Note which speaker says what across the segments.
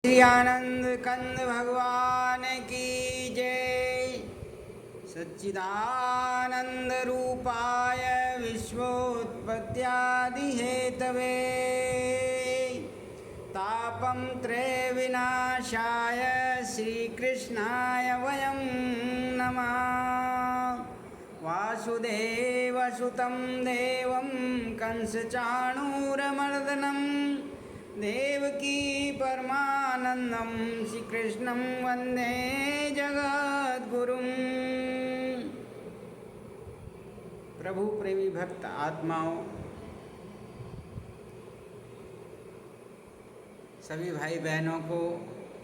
Speaker 1: श्री आनंद कंद भगवान की जय। सच्चिदानंद रूपाय विश्वोत्पत्त्यादि हेतवे तापं त्रय विनाशाय श्रीकृष्णाय वयं नमः। वासुदेवसुतं देवं कंसचाणूरमर्दनं देवकी परमानंदं श्रीकृष्णं वंदे जगद्गुरुं। प्रभु प्रेमी भक्त आत्माओं, सभी भाई बहनों को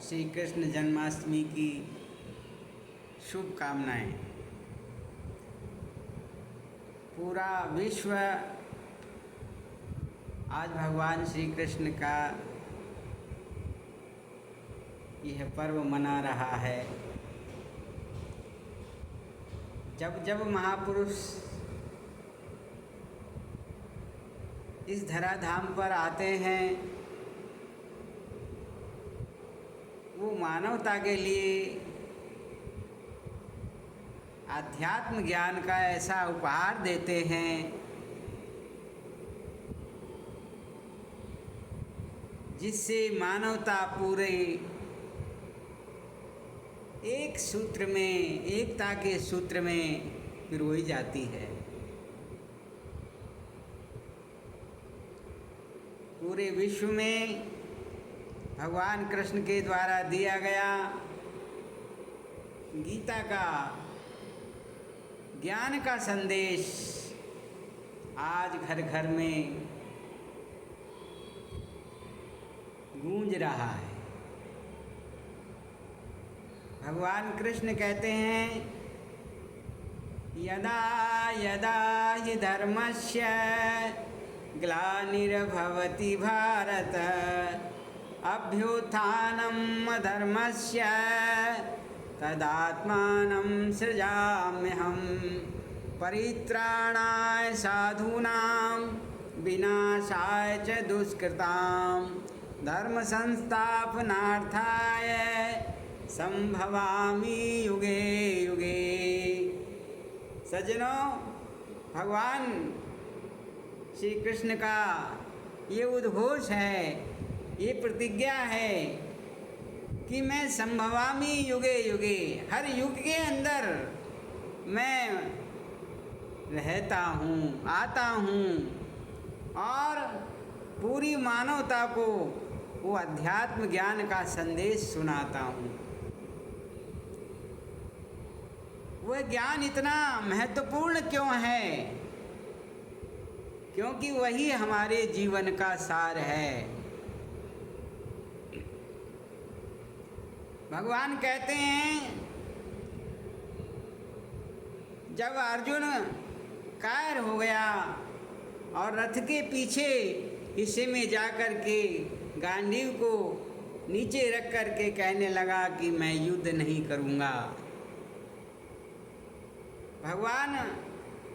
Speaker 1: श्री कृष्ण जन्माष्टमी की शुभकामनाएं। पूरा विश्व आज भगवान श्री कृष्ण का यह पर्व मना रहा है। जब जब महापुरुष इस धराधाम पर आते हैं, वो मानवता के लिए आध्यात्म ज्ञान का ऐसा उपहार देते हैं जिससे मानवता पूरे एक सूत्र में, एकता के सूत्र में पिरोई जाती है। पूरे विश्व में भगवान कृष्ण के द्वारा दिया गया गीता का ज्ञान का संदेश आज घर घर में गूंज रहा है। भगवान कृष्ण कहते हैं, यदा यदा हि धर्मस्य ग्लानिर्भवति भारत अभ्युत्थानम् अधर्मस्य तदात्मानं सृजाम्यहम् परित्राणाय साधूनां विनाशाय च दुष्कृतां धर्म संस्थापनार्थाय संभवामि युगे युगे। सज्जनों, भगवान श्री कृष्ण का ये उद्घोष है, ये प्रतिज्ञा है कि मैं संभवामि युगे युगे, हर युग के अंदर मैं रहता हूँ, आता हूँ और पूरी मानवता को वो अध्यात्म ज्ञान का संदेश सुनाता हूँ। वह ज्ञान इतना महत्वपूर्ण क्यों है? क्योंकि वही हमारे जीवन का सार है। भगवान कहते हैं, जब अर्जुन कायर हो गया और रथ के पीछे हिस्से में जाकर के गांडीव को नीचे रख कर के कहने लगा कि मैं युद्ध नहीं करूँगा, भगवान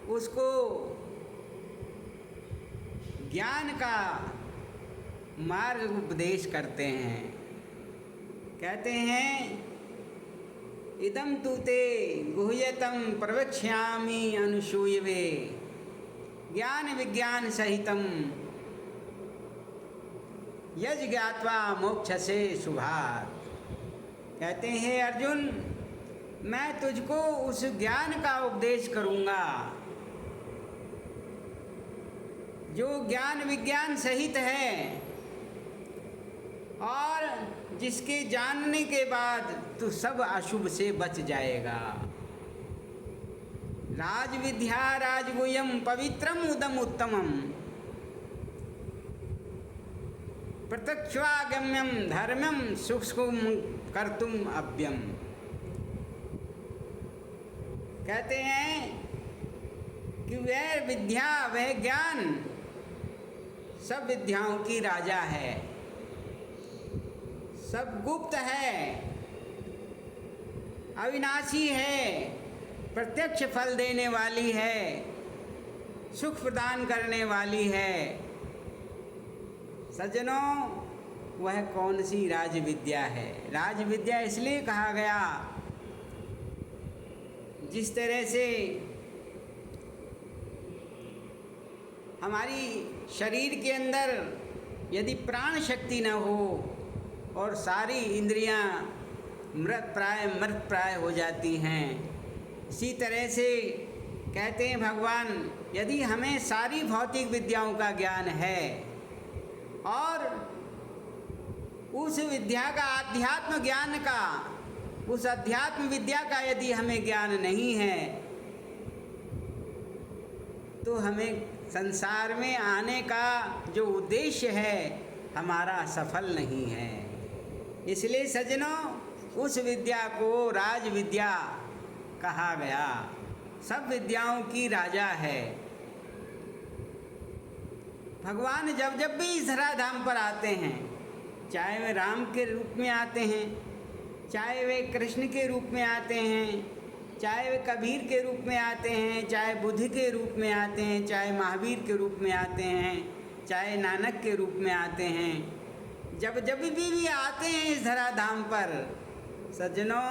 Speaker 1: उसको ज्ञान का मार्ग उपदेश करते हैं। कहते हैं, इदं तु ते गुह्यतं प्रवक्ष्यामि अनुसूयवे ज्ञान विज्ञान सहितं यज् ज्ञात्वा मोक्षसे शुभात्। कहते हैं, अर्जुन, मैं तुझको उस ज्ञान का उपदेश करूँगा जो ज्ञान विज्ञान सहित है और जिसके जानने के बाद तू सब अशुभ से बच जाएगा। राज विद्या राजगुह्यम पवित्रम उदम उत्तमम प्रत्यक्षागम्यम धर्मम सूक्ष्म कर्तुम अभ्यम। कहते हैं कि वह विद्या, वह ज्ञान सब विद्याओं की राजा है, सब गुप्त है, अविनाशी है, प्रत्यक्ष फल देने वाली है, सुख प्रदान करने वाली है। सज्जनों, वह कौन सी राज विद्या है। राज विद्या इसलिए कहा गया, जिस तरह से हमारी शरीर के अंदर यदि प्राण शक्ति न हो और सारी इंद्रियां मृत प्राय हो जाती हैं, इसी तरह से कहते हैं भगवान, यदि हमें सारी भौतिक विद्याओं का ज्ञान है और उस विद्या का, आध्यात्म ज्ञान का, उस अध्यात्म विद्या का यदि हमें ज्ञान नहीं है, तो हमें संसार में आने का जो उद्देश्य है हमारा सफल नहीं है। इसलिए सज्जनों, उस विद्या को राज विद्या कहा गया, सब विद्याओं की राजा है। भगवान जब जब भी इस धराधाम पर आते हैं, चाहे वे राम के रूप में आते हैं, चाहे वे कृष्ण के रूप में आते हैं, चाहे वे कबीर के रूप में आते हैं, चाहे बुद्ध के रूप में आते हैं, चाहे महावीर के रूप में आते हैं, चाहे नानक के रूप में आते हैं, जब जब भी आते हैं इस धराधाम पर, सज्जनों,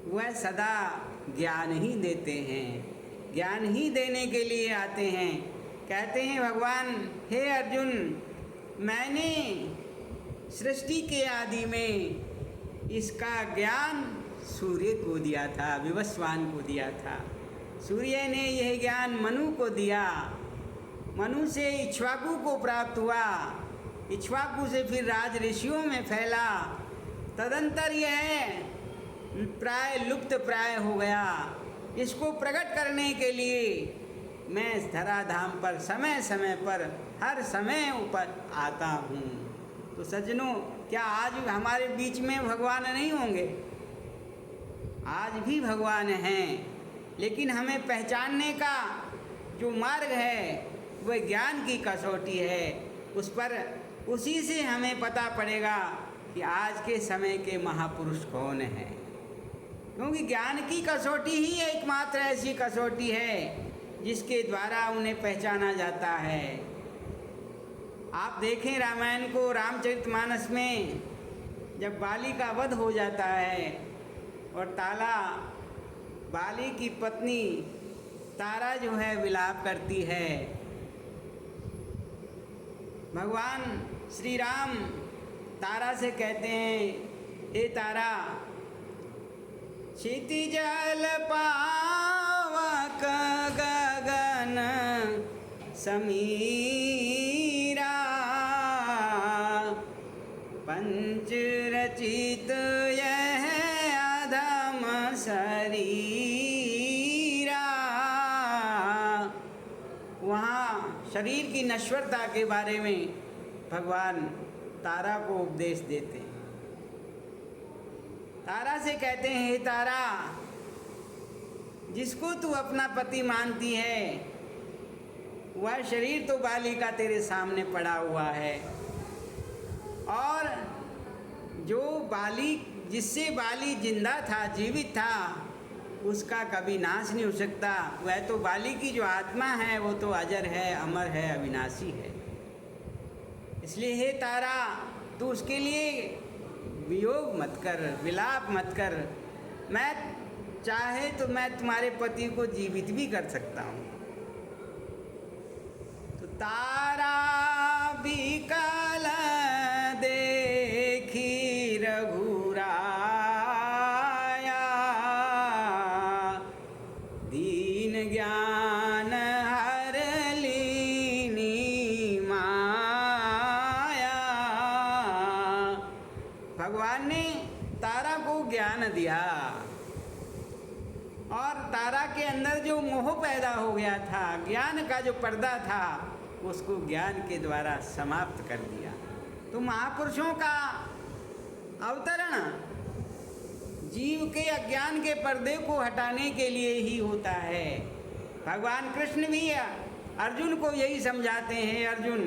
Speaker 1: वह सदा ज्ञान ही देते हैं, ज्ञान ही देने के लिए आते हैं। कहते हैं भगवान, हे अर्जुन, मैंने सृष्टि के आदि में इसका ज्ञान सूर्य को दिया था, विवस्वान को दिया था। सूर्य ने यह ज्ञान मनु को दिया, मनु से इक्ष्वाकु को प्राप्त हुआ, इक्ष्वाकु से फिर राज ऋषियों में फैला, तदंतर यह प्राय लुप्त प्राय हो गया। इसको प्रकट करने के लिए मैं इस धराधाम पर समय समय पर हर समय ऊपर आता हूँ। तो सज्जनों, क्या आज हमारे बीच में भगवान नहीं होंगे? आज भी भगवान हैं, लेकिन हमें पहचानने का जो मार्ग है वह ज्ञान की कसौटी है। उस पर उसी से हमें पता पड़ेगा कि आज के समय के महापुरुष कौन हैं, क्योंकि ज्ञान की कसौटी ही एकमात्र ऐसी कसौटी है जिसके द्वारा उन्हें पहचाना जाता है। आप देखें रामायण को, रामचरितमानस में जब बाली का वध हो जाता है और ताला, बाली की पत्नी तारा जो है विलाप करती है, भगवान श्री राम तारा से कहते हैं, हे तारा, क्षितिजल पावक गगन समीरा, पंच रचित यह अधम शरीरा। वहाँ शरीर की नश्वरता के बारे में भगवान तारा को उपदेश देते हैं। तारा से कहते हैं, हे तारा, जिसको तू अपना पति मानती है वह शरीर तो बाली का तेरे सामने पड़ा हुआ है, और जो बाली, जिससे बाली जिंदा था, जीवित था, उसका कभी नाश नहीं हो सकता। वह तो बाली की जो आत्मा है वो तो अजर है, अमर है, अविनाशी है। इसलिए हे तारा, तू उसके लिए वियोग मत कर, विलाप मत कर। मैं चाहे तो मैं तुम्हारे पति को जीवित भी कर सकता हूँ। तो तारा विकल देखी रघुराया, दीन ज्ञान हर लीनी माया। भगवान ने तारा को ज्ञान दिया और तारा के अंदर जो मोह पैदा हो गया था, ज्ञान का जो पर्दा था, उसको ज्ञान के द्वारा समाप्त कर दिया। तो महापुरुषों का अवतरण जीव के अज्ञान के पर्दे को हटाने के लिए ही होता है। भगवान कृष्ण भी अर्जुन को यही समझाते हैं, अर्जुन,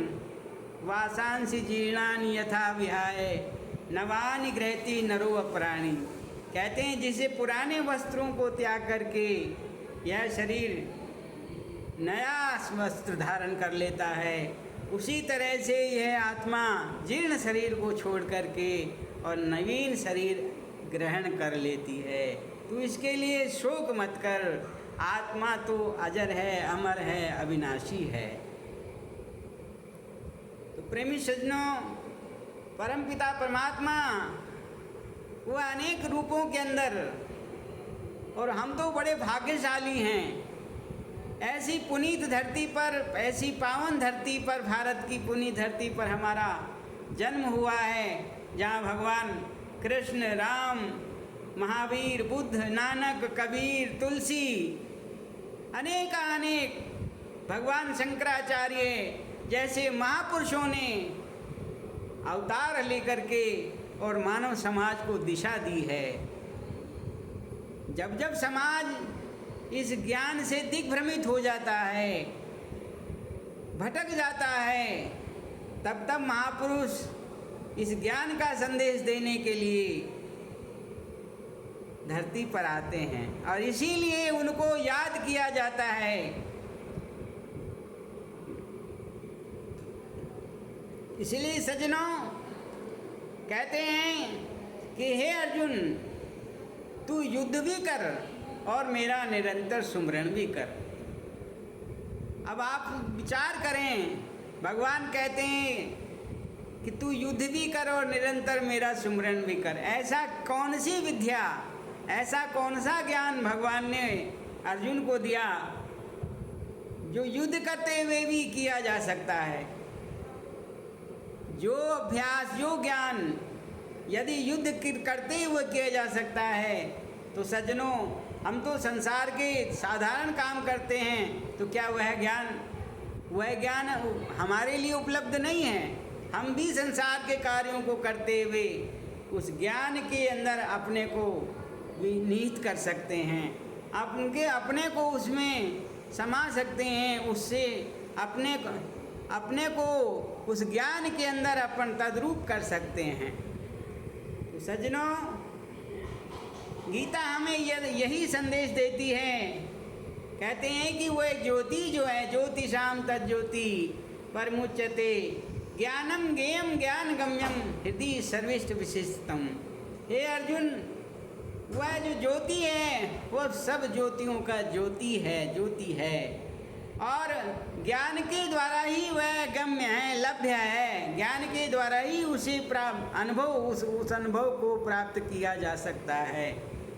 Speaker 1: वासांसि जीर्णानि यथा विहाय नवानि गृह्णाति नरो अपराणि। कहते हैं, जिसे पुराने वस्त्रों को त्याग करके यह शरीर नया वस्त्र धारण कर लेता है, उसी तरह से यह आत्मा जीर्ण शरीर को छोड़ करके और नवीन शरीर ग्रहण कर लेती है। तो इसके लिए शोक मत कर, आत्मा तो अजर है, अमर है, अविनाशी है। तो प्रेमी सज्जनों, परमपिता परमात्मा वो अनेक रूपों के अंदर, और हम तो बड़े भाग्यशाली हैं, ऐसी पुनीत धरती पर, ऐसी पावन धरती पर, भारत की पुनीत धरती पर हमारा जन्म हुआ है, जहाँ भगवान कृष्ण, राम, महावीर, बुद्ध, नानक, कबीर, तुलसी, अनेक भगवान शंकराचार्य जैसे महापुरुषों ने अवतार लेकर के और मानव समाज को दिशा दी है। जब जब समाज इस ज्ञान से दिग्भ्रमित हो जाता है, भटक जाता है, तब तब महापुरुष इस ज्ञान का संदेश देने के लिए धरती पर आते हैं और इसीलिए उनको याद किया जाता है। इसलिए सज्जनों कहते हैं कि हे अर्जुन, तू युद्ध भी कर और मेरा निरंतर सुमरण भी कर। अब आप विचार करें, भगवान कहते हैं कि तू युद्ध भी कर और निरंतर मेरा सुमरण भी कर। ऐसा कौन सी विद्या, ऐसा कौन सा ज्ञान भगवान ने अर्जुन को दिया जो युद्ध करते हुए भी किया जा सकता है? जो अभ्यास, जो ज्ञान यदि युद्ध करते हुए किया जा सकता है, तो सज्जनों हम तो संसार के साधारण काम करते हैं, तो क्या वह ज्ञान हमारे लिए उपलब्ध नहीं है? हम भी संसार के कार्यों को करते हुए उस ज्ञान के अंदर अपने को निहित कर सकते हैं, अपने को उसमें समा सकते हैं, उससे अपने को उस ज्ञान के अंदर अपन तद्रूप कर सकते हैं। तो सज्जनों, गीता हमें यही संदेश देती है। कहते हैं कि वह ज्योति जो है, ज्योतिषाम तज्ज्योति परमुच्यते ज्ञानम ज्ञेयम ज्ञान गम्यम हृदय सर्विष्ट विशिष्टम। हे अर्जुन, वह जो ज्योति है वह सब ज्योतियों का ज्योति है और ज्ञान के द्वारा ही वह गम्य है, लभ्य है। ज्ञान के द्वारा ही उसे उस अनुभव को प्राप्त किया जा सकता है।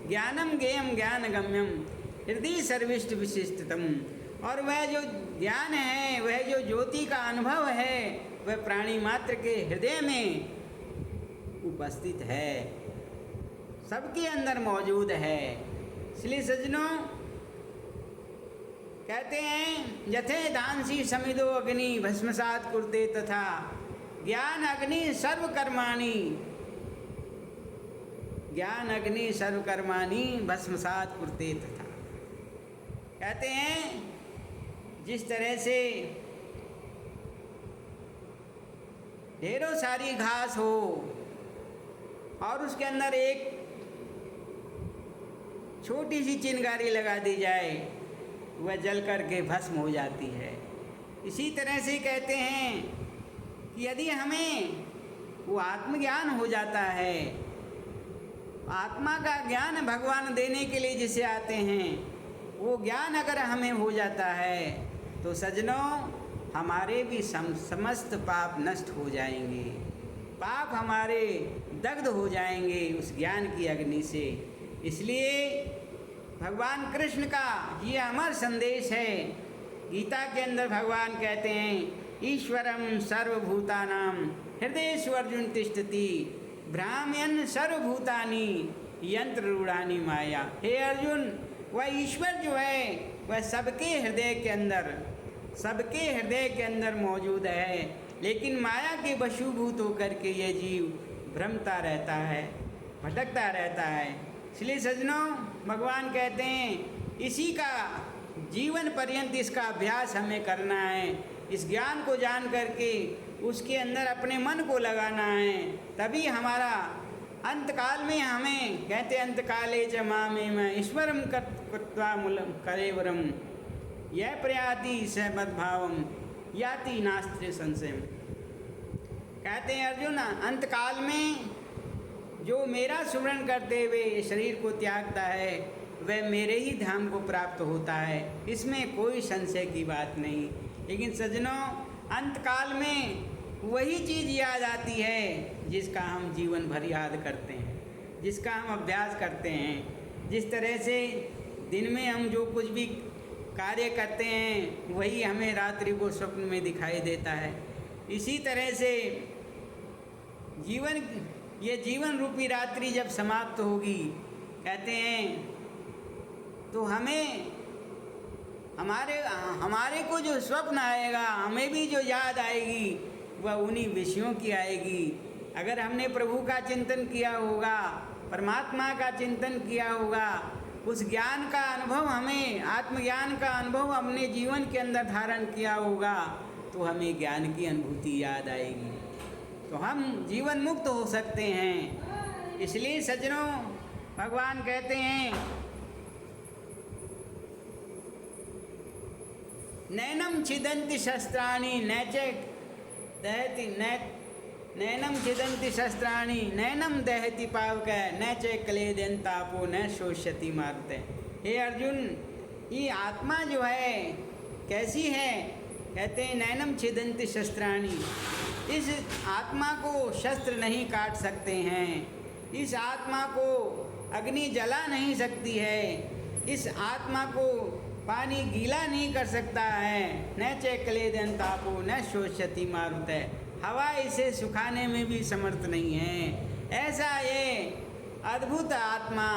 Speaker 1: ज्ञानम ज्ञेयम ज्ञान गम्यम हृदय सर्विष्ट विशिष्टतम। और वह जो ज्ञान है, वह जो ज्योति का अनुभव है, वह प्राणी मात्र के हृदय में उपस्थित है, सबके अंदर मौजूद है। इसलिए सज्जनों कहते हैं, यथे दांसी समिदो अग्नि भस्मसात कुरुते तथा ज्ञान अग्नि सर्वकर्माणि भस्मसात कुरुते तथा। कहते हैं जिस तरह से ढेरों सारी घास हो और उसके अंदर एक छोटी सी चिंगारी लगा दी जाए, वह जल करके भस्म हो जाती है। इसी तरह से कहते हैं कि यदि हमें वो आत्मज्ञान हो जाता है, आत्मा का ज्ञान भगवान देने के लिए जिसे आते हैं, वो ज्ञान अगर हमें हो जाता है, तो सज्जनों हमारे भी समस्त पाप नष्ट हो जाएंगे, पाप हमारे दग्ध हो जाएंगे उस ज्ञान की अग्नि से। इसलिए भगवान कृष्ण का ये अमर संदेश है। गीता के अंदर भगवान कहते हैं, ईश्वरम सर्वभूतानां हृदयेषु अर्जुन तिष्ठति भ्राम्यन् सर्वभूतानि यंत्र रूढ़ानि माया। हे अर्जुन, वह ईश्वर जो है वह सबके हृदय के अंदर मौजूद है, लेकिन माया के वशीभूत होकर के ये जीव भ्रमता रहता है, भटकता रहता है। इसलिए सज्जनों भगवान कहते हैं इसी का जीवन पर्यंत इसका अभ्यास हमें करना है। इस ज्ञान को जान करके उसके अंदर अपने मन को लगाना है, तभी हमारा अंतकाल में हमें कहते अंतकाले च मामेव ईश्वरम कृत्वा मूलम कलेवरम यह प्रयाति स मद्भावम याति नास्त्र संशयम। कहते हैं अर्जुन, अंतकाल में जो मेरा स्मरण करते हुए शरीर को त्यागता है वह मेरे ही धाम को प्राप्त होता है, इसमें कोई संशय की बात नहीं। लेकिन सज्जनों, अंतकाल में वही चीज़ याद आती है जिसका हम जीवन भर याद करते हैं, जिसका हम अभ्यास करते हैं। जिस तरह से दिन में हम जो कुछ भी कार्य करते हैं वही हमें रात्रि को स्वप्न में दिखाई देता है, इसी तरह से ये जीवन रूपी रात्रि जब समाप्त होगी, कहते हैं तो हमारे को जो स्वप्न आएगा, हमें भी जो याद आएगी वह उन्हीं विषयों की आएगी। अगर हमने प्रभु का चिंतन किया होगा, परमात्मा का चिंतन किया होगा, उस ज्ञान का अनुभव, हमें आत्मज्ञान का अनुभव अपने जीवन के अंदर धारण किया होगा, तो हमें ज्ञान की अनुभूति याद आएगी, तो हम जीवन मुक्त हो सकते हैं। इसलिए सज्जनों, भगवान कहते हैं नैनम छिदन्ति शस्त्राणि नैनम छिदन्ति शस्त्राणि नैनम दहति पावक न च क्लेदन्तापो न शोष्यति मारुते। हे अर्जुन, ये आत्मा जो है कैसी है? कहते हैं नैनम छिदन्ति शस्त्राणि, इस आत्मा को शस्त्र नहीं काट सकते हैं, इस आत्मा को अग्नि जला नहीं सकती है, इस आत्मा को पानी गीला नहीं कर सकता है। न च क्लेदन्तापो न शोष्यति मारुते, हवा इसे सुखाने में भी समर्थ नहीं है। ऐसा ये अद्भुत आत्मा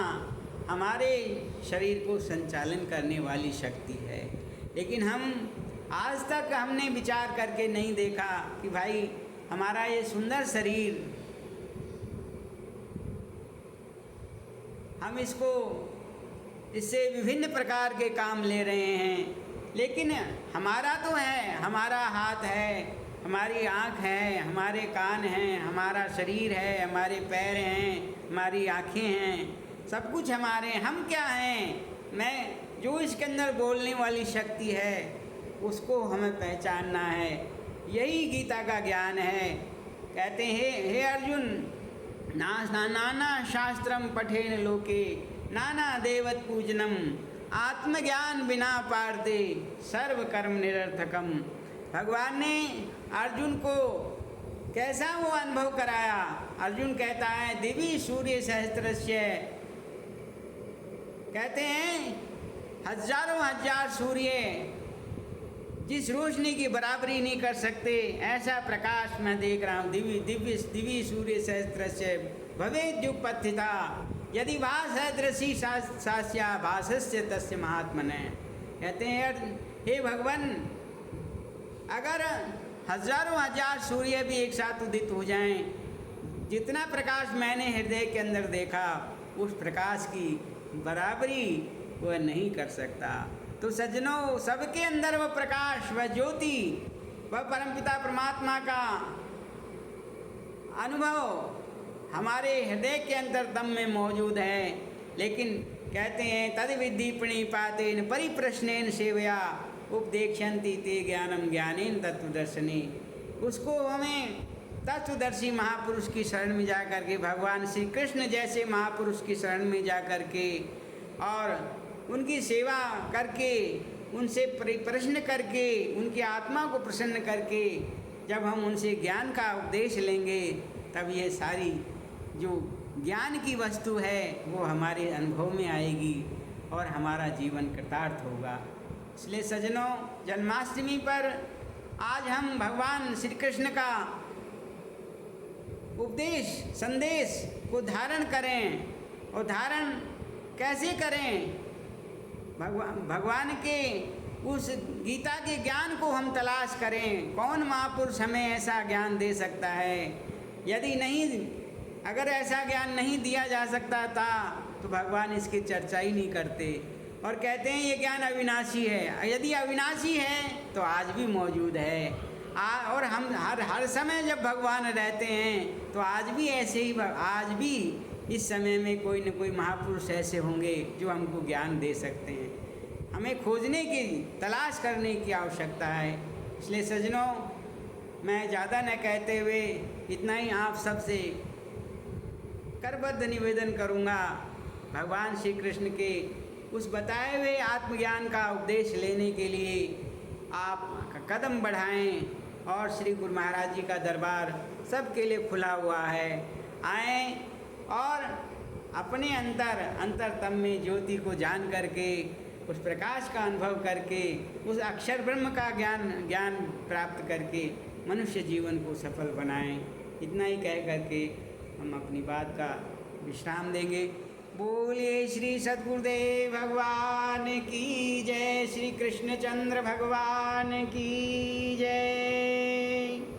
Speaker 1: हमारे शरीर को संचालन करने वाली शक्ति है। लेकिन हम आज तक हमने विचार करके नहीं देखा कि भाई हमारा ये सुंदर शरीर, हम इससे विभिन्न प्रकार के काम ले रहे हैं, लेकिन हमारा तो है, हमारा हाथ है, हमारी आँख है, हमारे कान हैं, हमारा शरीर है, हमारे पैर हैं, हमारी आँखें हैं, सब कुछ हमारे। हम क्या हैं? मैं जो इसके अंदर बोलने वाली शक्ति है उसको हमें पहचानना है। यही गीता का ज्ञान है। कहते हैं हे अर्जुन, नाना शास्त्रम पठेन लोके नाना देवत पूजनम आत्मज्ञान बिना पारते सर्व कर्म निरर्थकम। भगवान ने अर्जुन को कैसा वो अनुभव कराया? अर्जुन कहता है दिव्य सूर्य सहस्त्रस्य, कहते हैं हजारों हजार सूर्य जिस रोशनी की बराबरी नहीं कर सकते, ऐसा प्रकाश मैं देख रहा हूँ। दिव्य सूर्य सहस्त्रस्य भवेद् युगपत्थिता यदि भासदृशी सास्या भासस्य तस्य महात्मने। कहते हैं हे भगवान, अगर हजारों हजार सूर्य भी एक साथ उदित हो जाएं, जितना प्रकाश मैंने हृदय के अंदर देखा उस प्रकाश की बराबरी वह नहीं कर सकता। तो सज्जनों, सबके अंदर वह प्रकाश, वह ज्योति, वह परमपिता परमात्मा का अनुभव हमारे हृदय के अंतरतम में मौजूद है। लेकिन कहते हैं तद विद्धि प्रणिपातेन परिप्रश्नेन सेवया उपदेक्षन्ति ते ज्ञानम ज्ञानेन तत्वदर्शने। उसको हमें तत्वदर्शी महापुरुष की शरण में जा कर के, भगवान श्री कृष्ण जैसे महापुरुष की शरण में जा कर के और उनकी सेवा करके, उनसे प्रश्न करके, उनकी आत्मा को प्रसन्न करके जब हम उनसे ज्ञान का उपदेश लेंगे, तब ये सारी जो ज्ञान की वस्तु है वो हमारे अनुभव में आएगी और हमारा जीवन कृतार्थ होगा। इसलिए सज्जनों, जन्माष्टमी पर आज हम भगवान श्री कृष्ण का उपदेश, संदेश को धारण करें। और धारण कैसे करें? भगवान के उस गीता के ज्ञान को हम तलाश करें। कौन महापुरुष हमें ऐसा ज्ञान दे सकता है? यदि नहीं, अगर ऐसा ज्ञान नहीं दिया जा सकता था तो भगवान इसकी चर्चा ही नहीं करते। और कहते हैं ये ज्ञान अविनाशी है। यदि अविनाशी है तो आज भी मौजूद है। और हम हर समय जब भगवान रहते हैं तो आज भी ऐसे ही, आज भी इस समय में कोई न कोई महापुरुष ऐसे होंगे जो हमको ज्ञान दे सकते हैं। हमें खोजने की, तलाश करने की आवश्यकता है। इसलिए सज्जनों, मैं ज़्यादा न कहते हुए इतना ही आप सबसे करबद्ध निवेदन करूँगा, भगवान श्री कृष्ण के उस बताए हुए आत्मज्ञान का उपदेश लेने के लिए आप कदम बढ़ाएं। और श्री गुरु महाराज जी का दरबार सबके लिए खुला हुआ है। आएँ और अपने अंतरतम में ज्योति को जान करके, उस प्रकाश का अनुभव करके, उस अक्षर ब्रह्म का ज्ञान प्राप्त करके मनुष्य जीवन को सफल बनाएं। इतना ही कह करके हम अपनी बात का विश्राम देंगे। बोलिए श्री सद्गुरुदेव भगवान की जय, श्री कृष्णचंद्र भगवान की जय।